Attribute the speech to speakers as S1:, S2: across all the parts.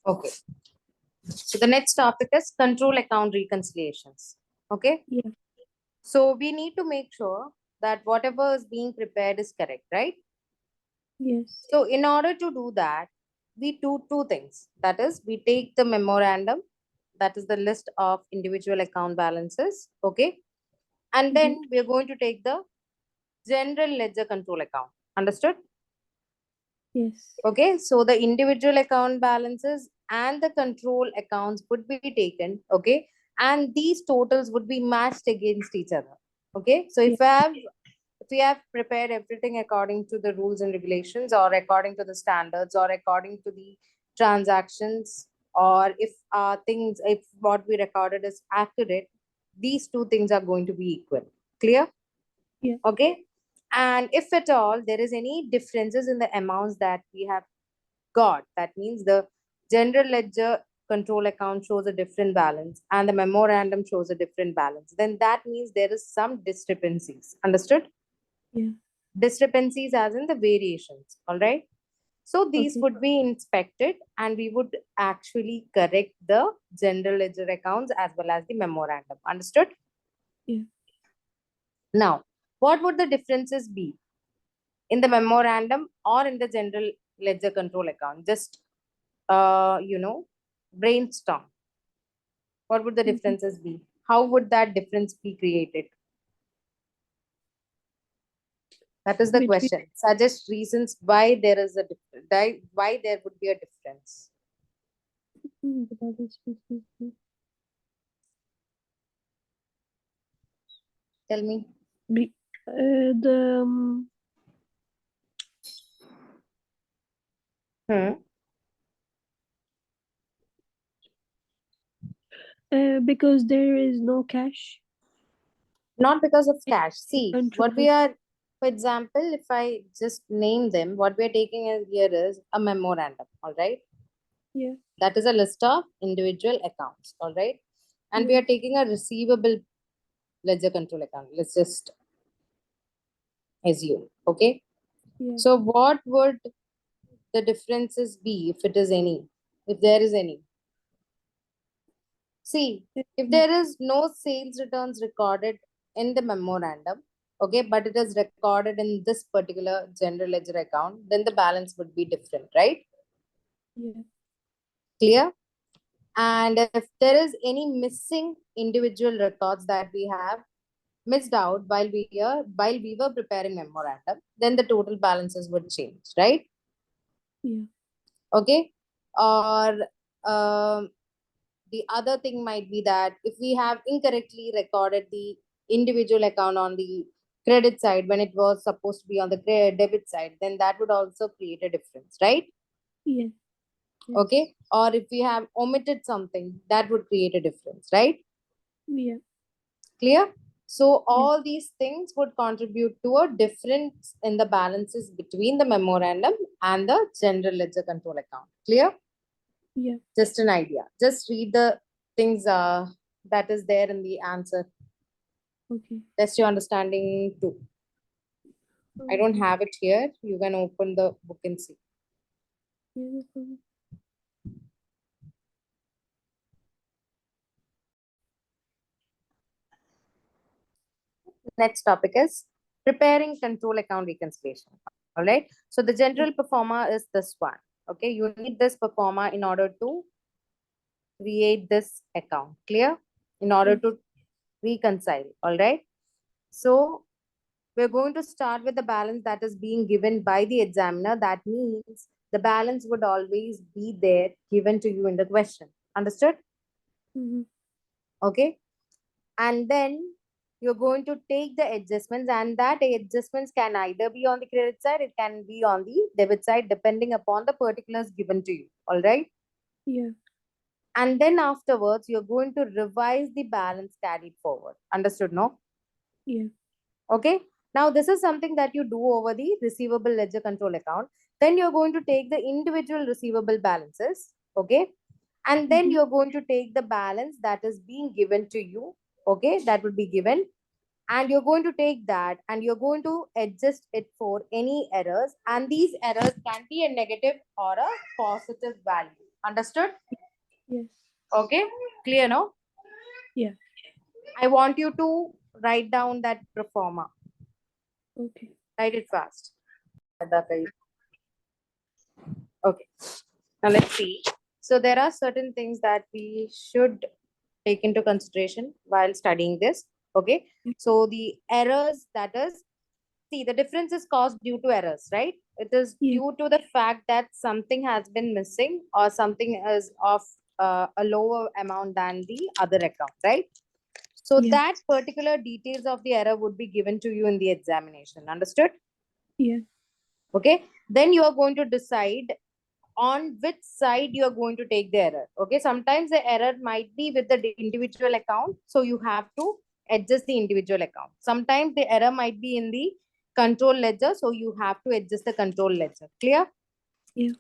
S1: Okay. So the next topic is control account reconciliations. Okay.
S2: Yeah.
S1: So we need to make sure that whatever is being prepared is correct, right?
S2: Yes.
S1: So in order to do that, we do two things. That is, we take the memorandum, that is the list of individual account balances. Okay. And
S2: Mm-hmm.
S1: then we are going to take the general ledger control account. Understood?
S2: Yes.
S1: Okay, so the individual account balances and the control accounts would be taken, okay, and these totals would be matched against each other. Okay, so
S2: Yeah.
S1: if we have prepared everything according to the rules and regulations, or according to the standards, or according to the transactions, or if things, if what we recorded is accurate, these two things are going to be equal. Clear?
S2: Yeah.
S1: Okay. And if at all there is any differences in the amounts that we have got, that means the general ledger control account shows a different balance and the memorandum shows a different balance, then that means there is some discrepancies. Understood?
S2: Yeah.
S1: Discrepancies as in the variations. All right. So these
S2: Okay.
S1: would be inspected and we would actually correct the general ledger accounts as well as the memorandum. Understood?
S2: Yeah.
S1: Now, what would the differences be in the memorandum or in the general ledger control account? Just brainstorm. What would the
S2: Mm-hmm.
S1: differences be? How would that difference be created? That is the
S2: Between
S1: question. Suggest reasons why there is a why there would be a difference.
S2: the balance between
S1: Tell me.
S2: be, the
S1: Hmm.
S2: because there is no cash
S1: Not because of
S2: in
S1: cash.
S2: the
S1: See, what we
S2: control.
S1: are, for example, if I just name them, what we are taking here is a memorandum. All right.
S2: Yeah.
S1: That is a list of individual accounts. All right. And we
S2: Yeah.
S1: are taking a receivable ledger control account. Let's just assume. Okay.
S2: Yeah.
S1: So what would the differences be, if it is any, if there is any? See, if
S2: Um,
S1: there is no sales returns recorded in the memorandum, okay, but it is recorded in this particular general ledger account, then the balance would be different, right?
S2: yeah.
S1: Clear? And if there is any missing individual records that we have missed out while we were preparing memorandum, then the total balances would change, right?
S2: Yeah.
S1: Okay. Or the other thing might be that if we have incorrectly recorded the individual account on the credit side when it was supposed to be on the debit side, then that would also create a difference, right?
S2: Yeah. Yes.
S1: Okay. Or if we have omitted something, that would create a difference, right?
S2: Yeah.
S1: Clear? So
S2: Yeah.
S1: all these things would contribute to a difference in the balances between the memorandum and the general ledger control account. Clear?
S2: Yeah.
S1: Just an idea. Just read the things that is there in the answer.
S2: Okay.
S1: Test your understanding too. I don't
S2: Okay.
S1: have it here. You can open the book and see.
S2: Yeah, no problem.
S1: Next topic is preparing control account reconciliation. All right. So the
S2: Yeah.
S1: general performer is this one. Okay. You need this performer in order to create this account. Clear? In order
S2: Yes.
S1: to reconcile. All right. So we're going to start with the balance that is being given by the examiner. That means the balance would always be there given to you in the question. Understood?
S2: Mm-hmm.
S1: Okay. And then you're going to take the adjustments, and that adjustments can either be on the credit side, it can be on the debit side, depending upon the particulars given to you. All right.
S2: Yeah.
S1: And then afterwards, you're going to revise the balance carried forward. Understood? No?
S2: Yeah.
S1: Okay. Now, this is something that you do over the receivable ledger control account. Then you're going to take the individual receivable balances. Okay. And then
S2: Mm-hmm.
S1: you're going to take the balance that is being given to you. Okay. That would be given. And you're going to take that and you're going to adjust it for any errors. And these errors can be a negative or a positive value. Understood?
S2: Yes.
S1: Okay, clear now?
S2: Yeah.
S1: I want you to write down that pro forma.
S2: Okay.
S1: Write it fast. Okay, now let's see. So there are certain things that we should take into consideration while studying this. Okay, so the errors, that is, see, the difference is caused due to errors, right? It is
S2: Yeah.
S1: due to the fact that something has been missing or something is of a lower amount than the other account, right? So
S2: Yeah.
S1: that particular details of the error would be given to you in the examination. Understood?
S2: Yeah.
S1: Okay. Then you are going to decide on which side you are going to take the error. Okay. Sometimes the error might be with the individual account. So you have to adjust the individual account. Sometimes the error might be in the control ledger. So you have to adjust the control ledger. Clear?
S2: Yeah.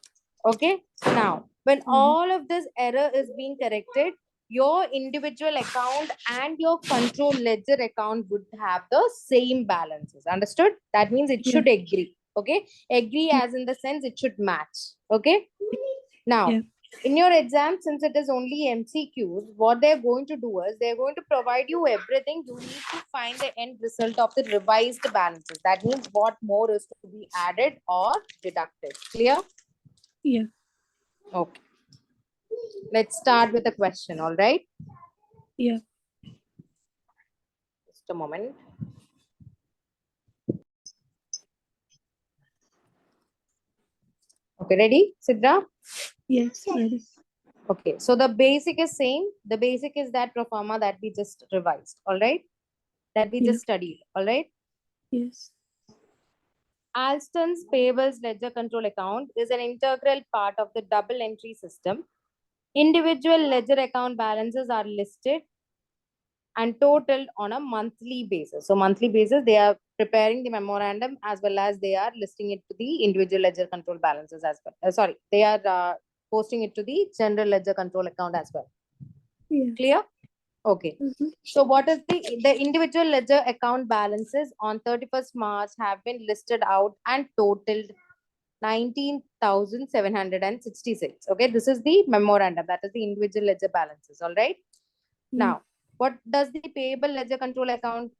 S1: Okay. Now, when
S2: Mm-hmm.
S1: all of this error is being corrected, your individual account and your control ledger account would have the same balances. Understood? That means it
S2: Yeah.
S1: should agree. Okay. Agree
S2: Yeah.
S1: as in the sense it should match. Okay. Now,
S2: Yeah.
S1: in your exam, since it is only MCQs, what they're going to do is they're going to provide you everything. You need to find the end result of the revised balances. That means what more is to be added or deducted. Clear?
S2: Yeah.
S1: Okay. Let's start with the question. All right.
S2: Yeah.
S1: Just a moment. Okay. Ready, Sidra?
S2: Yes. Ready.
S1: Okay. So the basic is same. The basic is that pro forma that we just revised. All right. That we
S2: Yeah.
S1: just studied. All right.
S2: Yes.
S1: Alston's payables ledger control account is an integral part of the double entry system. Individual ledger account balances are listed and totaled on a monthly basis. So monthly basis, they are preparing the memorandum as well as they are listing it to the individual ledger control balances as well. Sorry, they are posting it to the general ledger control account as well.
S2: Yeah.
S1: Clear? Okay.
S2: Mm-hmm.
S1: So what is the individual ledger account balances on 31st March have been listed out and totaled 19,766. Okay, this is the memorandum, that is the individual ledger balances. All right.
S2: Yeah.
S1: Now, what does the payable ledger control account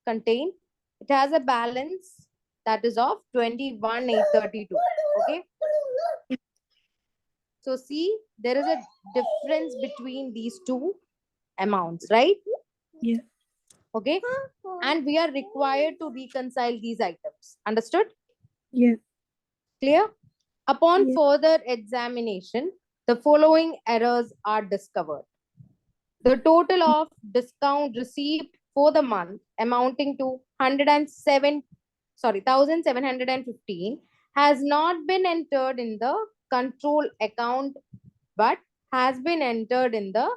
S1: contain? It has a balance that is of 21,832. Okay. So see, there is a difference between these two amounts, right?
S2: Yeah.
S1: Okay. And we are required to reconcile these items. Understood?
S2: Yeah.
S1: Clear? Upon
S2: Yeah.
S1: further examination, the following errors are discovered. The total of discount received for the month amounting to 1,715 has not been entered in the control account but has been entered in the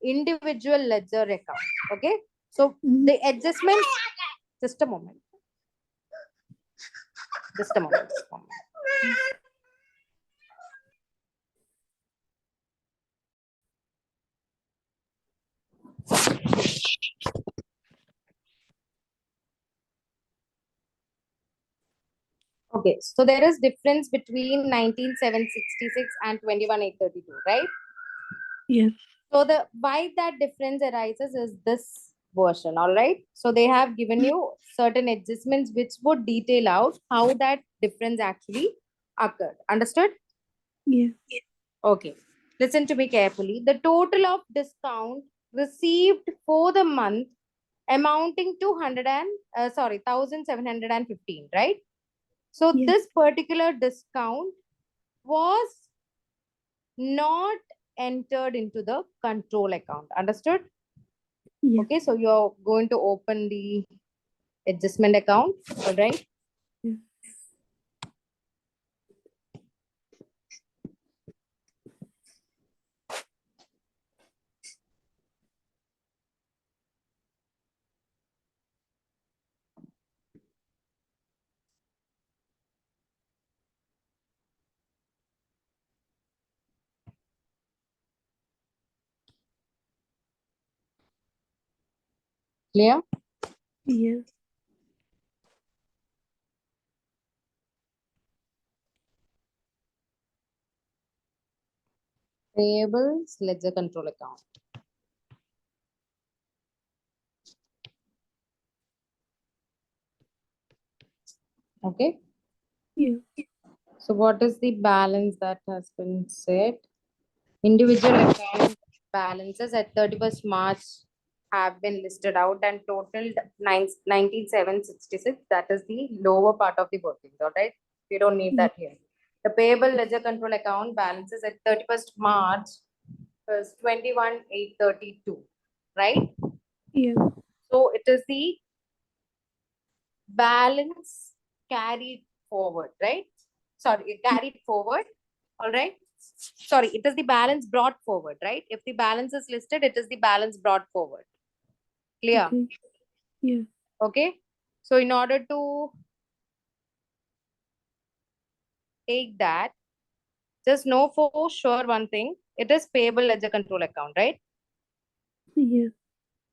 S1: individual ledger account. Okay. So
S2: Mm-hmm.
S1: the adjustment, just a moment, just a moment, just a moment. Okay, so there is difference between 19,766 and 21,832, right?
S2: Yeah.
S1: So the why that difference arises is this version, all right? So they have given you certain adjustments which would detail out how that difference actually occurred. Understood?
S2: Yeah.
S1: Okay. Listen to me carefully. The total of discount received for the month amounting to 1,715, right? So
S2: Yeah.
S1: this particular discount was not entered into the control account. Understood?
S2: Yeah.
S1: Okay, so you're going to open the adjustment account. All right.
S2: Yeah.
S1: Clear?
S2: Yeah.
S1: Payables ledger control account. Okay.
S2: Yeah.
S1: So what is the balance that has been set? Individual account balances at 31st March have been listed out and totaled 19,766. That is the lower part of the workings, all right? We don't need
S2: Yeah.
S1: that here. The payable ledger control account balances at 31st March is 21,832, right?
S2: Yeah.
S1: So it is the balance carried forward, right? Sorry, carried forward, all right? Sorry, it is the balance brought forward, right? If the balance is listed, it is the balance brought forward. Clear?
S2: Okay. Yeah.
S1: Okay. So in order to take that, just know for sure one thing, it is payable ledger control account, right?
S2: Yeah.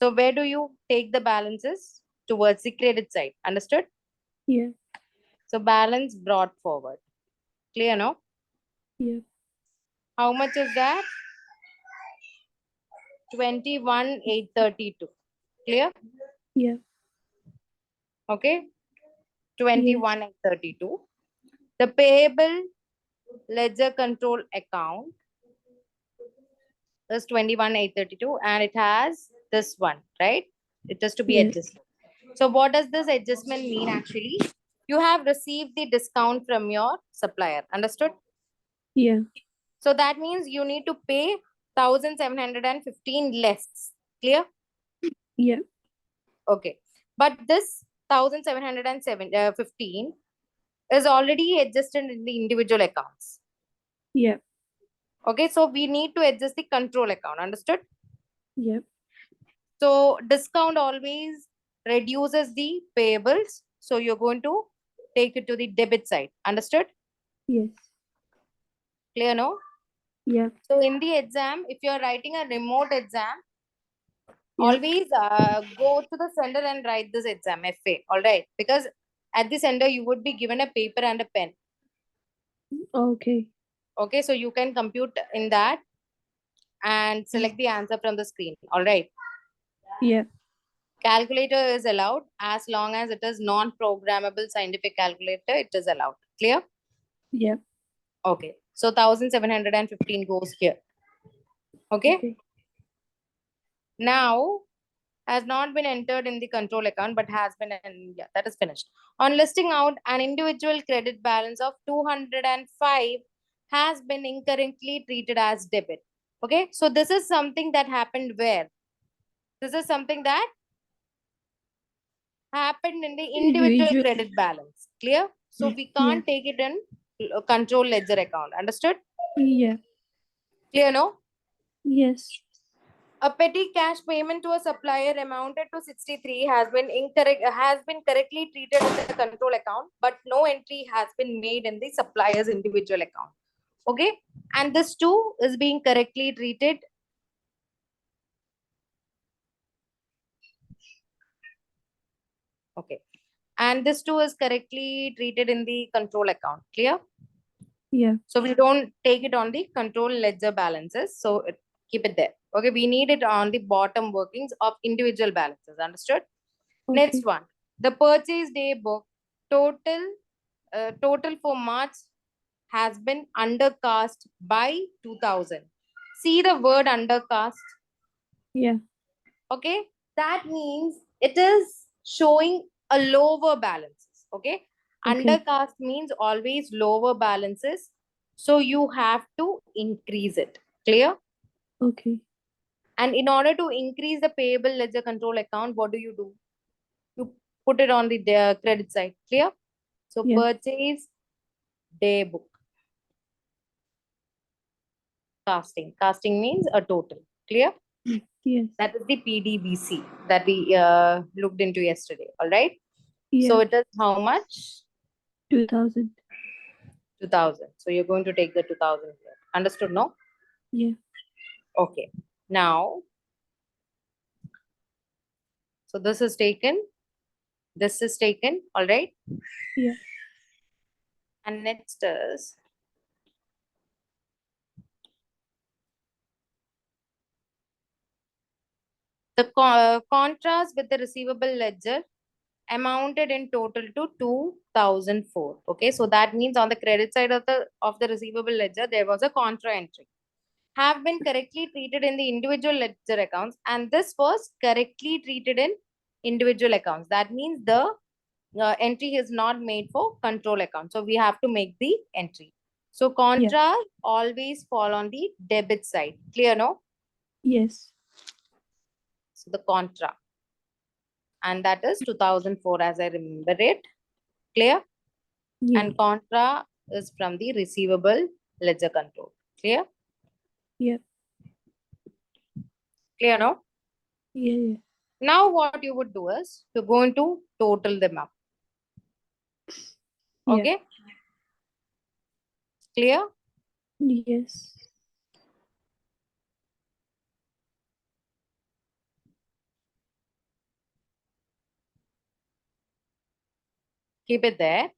S1: So where do you take the balances? Towards the credit side. Understood?
S2: Yeah.
S1: So balance brought forward. Clear, no?
S2: Yeah.
S1: How much is that? 21,832. Clear?
S2: Yeah.
S1: Okay.
S2: Yes.
S1: 21,832. The payable ledger control account is 21,832 and it has this one, right? It is to be
S2: Yes.
S1: adjusted. So what does this adjustment mean actually? You have received the discount from your supplier. Understood?
S2: Yeah.
S1: So that means you need to pay 1,715 less. Clear?
S2: Yeah.
S1: Okay. But this 1,715 is already adjusted in the individual accounts.
S2: Yeah.
S1: Okay. So we need to adjust the control account. Understood?
S2: Yeah.
S1: So discount always reduces the payables. So you're going to take it to the debit side. Understood?
S2: Yes.
S1: Clear, no?
S2: Yeah.
S1: So in the exam, if you're writing a remote exam,
S2: Yeah.
S1: always go to the center and write this exam, FA. All right. Because at the center, you would be given a paper and a pen.
S2: Okay.
S1: Okay. So you can compute in that and select the answer from the screen. All right.
S2: Yeah.
S1: Calculator is allowed as long as it is non-programmable scientific calculator. It is allowed. Clear?
S2: Yeah.
S1: Okay. So 1,715 goes here. Okay.
S2: Okay.
S1: Now has not been entered in the control account but has been yeah, that is finished. On listing out, an individual credit balance of 205 has been incorrectly treated as debit. Okay. So this is something that happened where? This is something that happened in the individual
S2: Individual.
S1: credit balance. Clear? So we
S2: Yeah.
S1: can't take it in control ledger account. Understood?
S2: Yeah.
S1: Clear, no?
S2: Yes.
S1: A petty cash payment to a supplier amounted to 63 has been correctly treated in the control account, but no entry has been made in the supplier's individual account. Okay? And this too is being correctly treated. Okay. And this too is correctly treated in the control account. Clear?
S2: Yeah.
S1: So we don't take it on the control ledger balances. So keep it there. Okay, we need it on the bottom workings of individual balances. Understood? Next
S2: Okay.
S1: one, the purchase day book total for March has been undercast by 2,000. See the word undercast.
S2: Yeah.
S1: Okay, that means it is showing a lower balances. Okay,
S2: Okay.
S1: undercast means always lower balances, so you have to increase it. Clear?
S2: Okay.
S1: And in order to increase the payable ledger control account, what do? You put it on the credit side. Clear? So
S2: Yeah.
S1: purchase day book. Casting means a total. Clear?
S2: Yes.
S1: That is the PDBC that we looked into yesterday. All right.
S2: Yeah.
S1: So it is how much?
S2: 2000.
S1: 2,000. So you're going to take the 2,000 here. Understood? No?
S2: Yeah.
S1: Okay. Now, so this is taken. This is taken. All right.
S2: Yeah.
S1: And next is The contrast with the receivable ledger amounted in total to 2004. Okay, so that means on the credit side of the receivable ledger, there was a contra entry. Have been correctly treated in the individual ledger accounts, and this was correctly treated in individual accounts. That means the entry is not made for control account. So we have to make the entry. So
S2: Yeah.
S1: contra always fall on the debit side. Clear, no?
S2: Yes.
S1: So the contra. And that is 2004 as I remember it. Clear?
S2: Yeah.
S1: And contra is from the receivable ledger control. Clear?
S2: Yeah.
S1: Clear, no?
S2: Yeah. Yeah.
S1: Now what you would do is you're going to total them up.
S2: Yeah.
S1: Okay? Clear?
S2: Yes.
S1: Keep it there.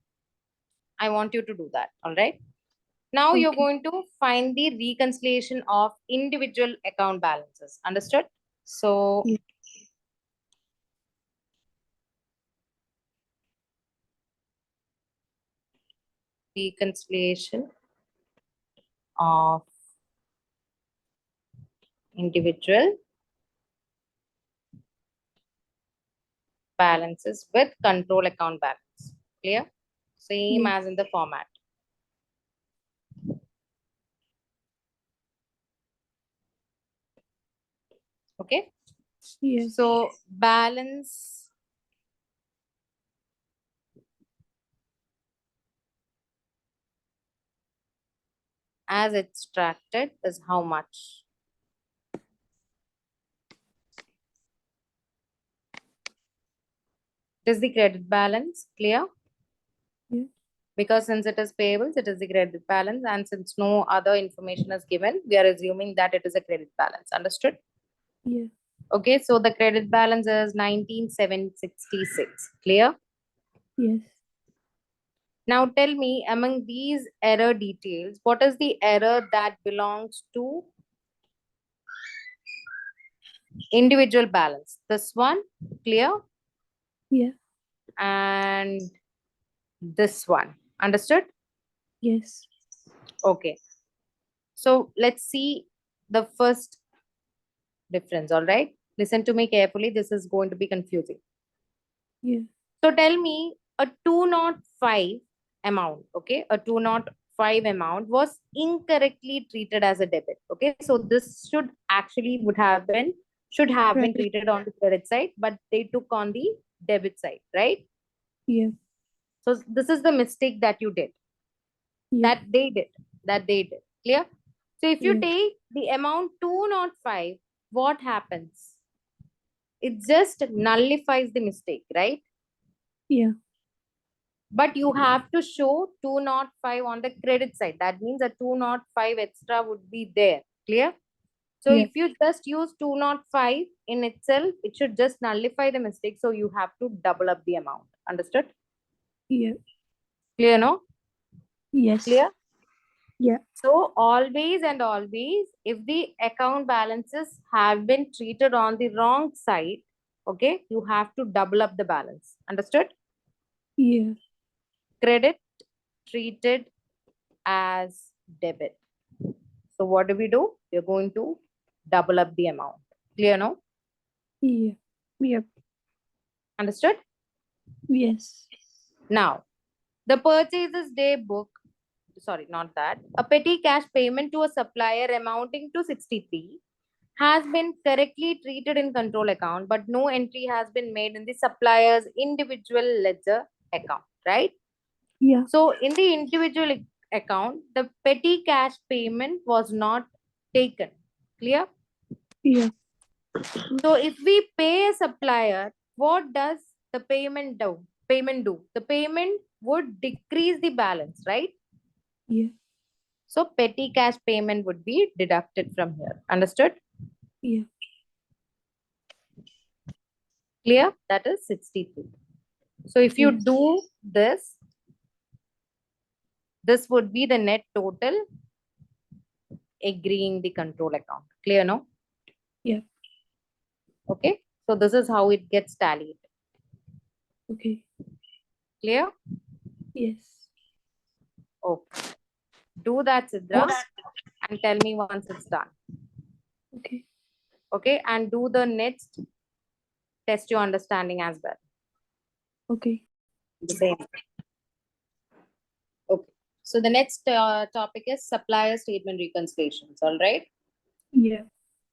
S1: I want you to do that. All right? Now you're
S2: Okay.
S1: going to find the reconciliation of individual account balances. Understood? So
S2: Yeah.
S1: reconciliation of individual balances with control account balance. Clear? Same
S2: Yeah.
S1: as in the format. Okay?
S2: Yeah.
S1: So balance as extracted is how much? It is the credit balance. Clear?
S2: Yeah.
S1: Because since it is payables, it is the credit balance, and since no other information is given, we are assuming that it is a credit balance. Understood?
S2: Yeah.
S1: Okay, so the credit balance is 19,766. Clear?
S2: Yes.
S1: Now tell me, among these error details, what is the error that belongs to individual balance? This one, clear?
S2: Yeah.
S1: And this one. Understood?
S2: Yes.
S1: Okay. So let's see the first difference. All right. Listen to me carefully. This is going to be confusing.
S2: Yeah.
S1: So tell me a 205 amount, okay? A 205 amount was incorrectly treated as a debit. Okay. So this should actually should have been
S2: Credit.
S1: treated on the credit side, but they took on the debit side, right?
S2: Yeah.
S1: So this is the mistake that you did,
S2: Yeah.
S1: that they did, that they did. Clear? So if you
S2: Yeah.
S1: take the amount 205, what happens? It just nullifies the mistake, right?
S2: Yeah.
S1: But you have to show 205 on the credit side. That means a 205 extra would be there. Clear? So
S2: Yeah.
S1: if you just use 205 in itself, it should just nullify the mistake. So you have to double up the amount. Understood?
S2: Yeah.
S1: Clear, no?
S2: Yes.
S1: Clear?
S2: Yeah.
S1: So always and always, if the account balances have been treated on the wrong side, okay, you have to double up the balance. Understood?
S2: Yeah.
S1: Credit treated as debit. So what do we do? We're going to double up the amount. Clear, no?
S2: Yeah. Yep.
S1: Understood?
S2: Yes.
S1: Now, the purchases day book, sorry, not that. A petty cash payment to a supplier amounting to 63 has been correctly treated in control account, but no entry has been made in the supplier's individual ledger account, right?
S2: Yeah.
S1: So in the individual account, the petty cash payment was not taken. Clear?
S2: Yeah.
S1: So if we pay a supplier, what does the payment do? The payment would decrease the balance, right?
S2: Yeah.
S1: So petty cash payment would be deducted from here. Understood?
S2: Yeah.
S1: Clear? That is 63. So if you
S2: Yes.
S1: do this, this would be the net total agreeing the control account. Clear, no?
S2: Yeah.
S1: Okay, so this is how it gets tallied.
S2: Okay.
S1: Clear?
S2: Yes.
S1: Okay. Do that, Sidra, and tell me once it's done.
S2: Okay.
S1: Okay, and do the next test your understanding as well.
S2: Okay.
S1: The same. Okay. So the next topic is supplier statement reconciliations. All right.
S2: Yeah.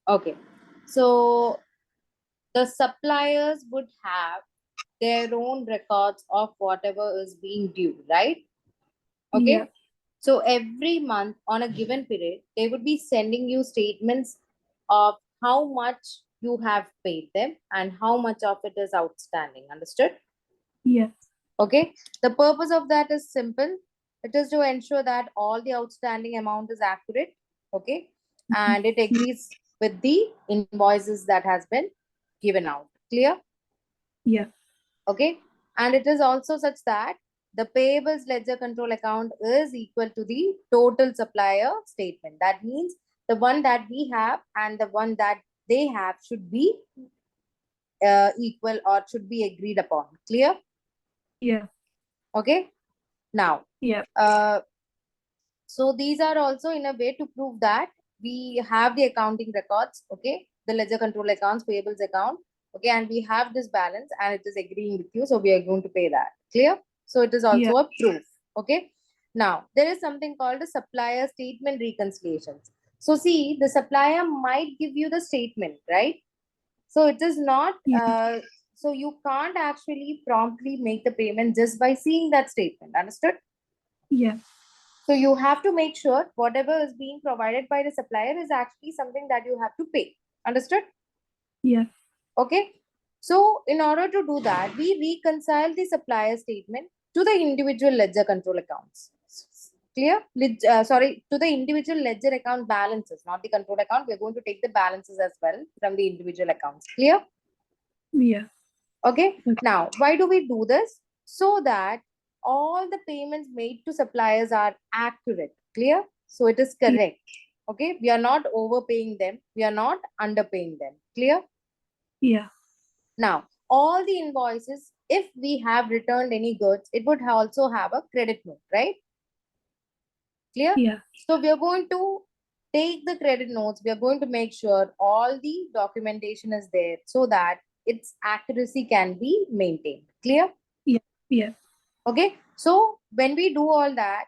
S1: Okay. So the suppliers would have their own records of whatever is being due, right?
S2: Yeah.
S1: Okay. So every month on a given period, they would be sending you statements of how much you have paid them and how much of it is outstanding. Understood?
S2: Yeah.
S1: Okay. The purpose of that is simple. It is to ensure that all the outstanding amount is accurate. Okay. And it agrees with the invoices that has been given out. Clear?
S2: Yeah.
S1: Okay. And it is also such that the payables ledger control account is equal to the total supplier statement. That means the one that we have and the one that they have should be equal or should be agreed upon. Clear?
S2: Yeah.
S1: Okay. Now,
S2: Yeah.
S1: uh, so these are also in a way to prove that we have the accounting records, okay, the ledger control accounts, payables account, okay, and we have this balance and it is agreeing with you, so we are going to pay that. Clear? So it is
S2: Yeah.
S1: also a proof, okay. Now there is something called a supplier statement reconciliations. So see, the supplier might give you the statement, right? So it is not
S2: Yeah.
S1: so you can't actually promptly make the payment just by seeing that statement. Understood?
S2: Yeah.
S1: So you have to make sure whatever is being provided by the supplier is actually something that you have to pay. Understood?
S2: Yeah.
S1: Okay. So in order to do that, we reconcile the supplier statement to the individual ledger control accounts. Clear? Sorry, to the individual ledger account balances, not the control account. We're going to take the balances as well from the individual accounts. Clear?
S2: Yeah.
S1: Okay.
S2: Okay.
S1: Now, why do we do this? So that all the payments made to suppliers are accurate. Clear? So it is
S2: Yeah.
S1: correct. Okay. We are not overpaying them. We are not underpaying them. Clear?
S2: Yeah.
S1: Now, all the invoices, if we have returned any goods, it would also have a credit note, right? Clear?
S2: Yeah.
S1: So we are going to take the credit notes. We are going to make sure all the documentation is there so that its accuracy can be maintained. Clear?
S2: Yeah. Yeah.
S1: Okay. So when we do all that,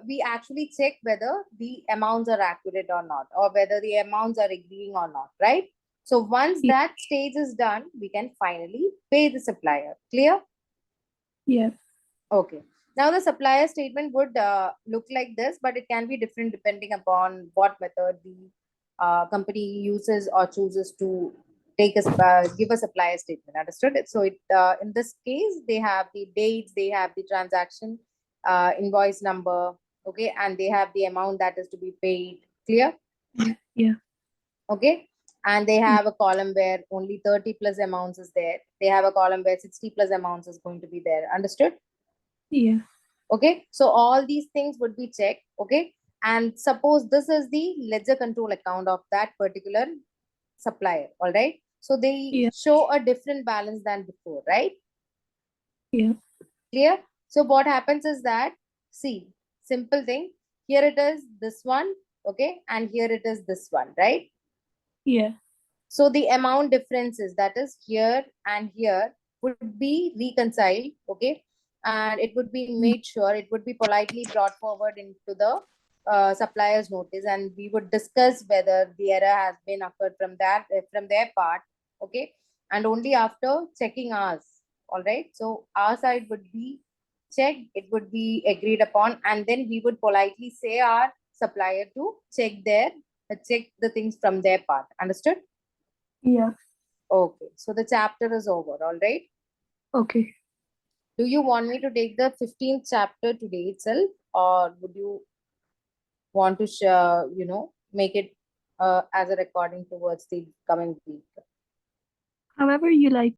S1: we actually check whether the amounts are accurate or not, or whether the amounts are agreeing or not, right? So once
S2: Yeah.
S1: that stage is done, we can finally pay the supplier. Clear?
S2: Yeah.
S1: Okay. Now the supplier statement would look like this, but it can be different depending upon what method the company uses or chooses to take a give a supplier statement. Understood? So it in this case they have the dates, they have the transaction invoice number, okay, and they have the amount that is to be paid. Clear?
S2: Yeah. Yeah.
S1: Okay. And they have a column where only 30 plus amounts is there. They have a column where 60 plus amounts is going to be there. Understood?
S2: Yeah.
S1: Okay, so all these things would be checked. Okay, and suppose this is the ledger control account of that particular supplier. All right, so they
S2: Yeah.
S1: show a different balance than before, right?
S2: Yeah.
S1: Clear? So what happens is that, see, simple thing, here it is this one, okay, and here it is this one, right?
S2: Yeah.
S1: So the amount differences, that is here and here, would be reconciled, okay, and it would be made sure, it would be politely brought forward into the supplier's notice, and we would discuss whether the error has been occurred from their part, okay, and only after checking ours. All right, so our side would be checked, it would be agreed upon, and then we would politely say our supplier to check the things from their part. Understood?
S2: Yeah.
S1: Okay, so the chapter is over, all right?
S2: Okay.
S1: Do you want me to take the 15th chapter today itself, or would you want to share, make it as a recording towards the coming week?
S2: However you like.